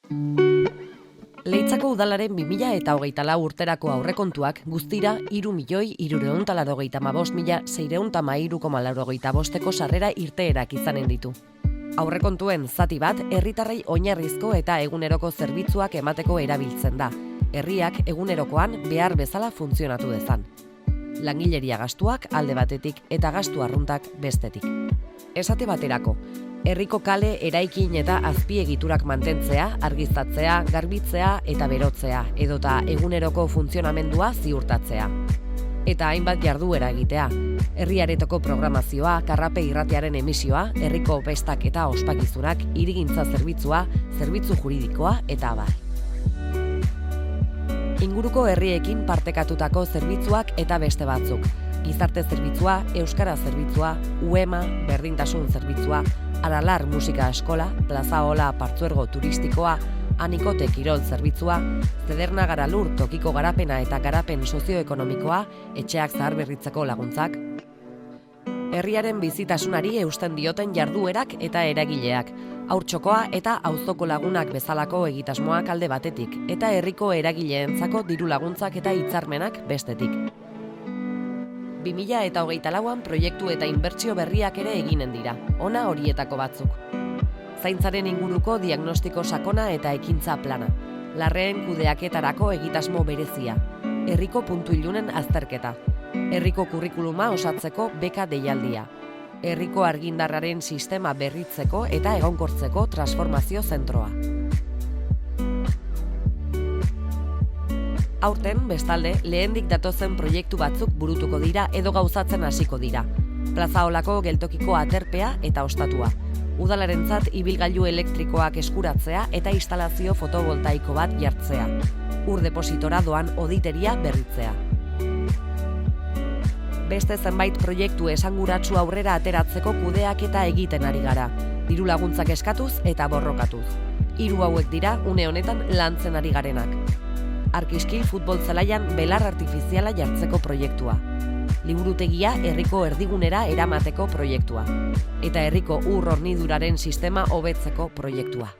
Leitzako udalaren 2024 urterako aurrekontuak guztira 3.385.613,85 sarrera irteerak izanen ditu. Aurrekontuen zati bat herritarrei oinarrizko eta eguneroko zerbitzuak emateko erabiltzen da. Herriak egunerokoan behar bezala funtzionatu dezan. Langileria gastuak alde batetik eta gastu arruntak bestetik. Esate baterako, herriko kale, eraikin eta azpiegiturak mantentzea, argiztatzea, garbitzea eta berotzea, edota eguneroko funtzionamendua ziurtatzea. Eta hainbat jarduera egitea, herriaretoko programazioa, karrape irratiaren emisioa, herriko festak eta ospakizunak, hirigintza zerbitzua, zerbitzu juridikoa eta abar. Inguruko herriekin partekatutako zerbitzuak eta beste batzuk. Gizarte zerbitzua, euskara zerbitzua, UEMA, berdintasun zerbitzua, Aralar musika eskola, Plazaola partzuergo turistikoa, Anikote kirol zerbitzua, Zederna Garalur tokiko garapena eta garapen sozioekonomikoa, etxeak zaharberritzeko laguntzak. Herriaren bizitasunari eusten dioten jarduerak eta eragileak, haurtxokoa eta auzoko lagunak bezalako egitasmoak alde batetik, eta herriko eragileentzako diru laguntzak eta hitzarmenak bestetik. 2024an proiektu eta inbertsio berriak ere eginen dira, ona horietako batzuk. Zaintzaren inguruko diagnostiko sakona eta ekintza plana, larreen kudeaketarako egitasmo berezia, herriko puntu ilunen azterketa, herriko kurrikuluma osatzeko beka deialdia, herriko argindarraren sistema berritzeko eta egonkortzeko transformazio zentroa. Aurten, bestalde, lehendik datozen proiektu batzuk burutuko dira edo gauzatzen hasiko dira. Plazaolako geltokiko aterpea eta ostatua. Udalarentzat ibilgailu elektrikoak eskuratzea eta instalazio fotovoltaiko bat jartzea. Ur depositora doan oditeria berritzea. Beste zenbait proiektu esanguratsu aurrera ateratzeko kudeaketa egiten ari gara. Diru laguntzak eskatuz eta borrokatuz. 3 hauek dira une honetan lantzen ari garenak. Arkiskil futbol zelaian belar artifiziala jartzeko proiektua. Liburutegia herriko erdigunera eramateko proiektua. Eta herriko ur horniduraren sistema hobetzeko proiektua.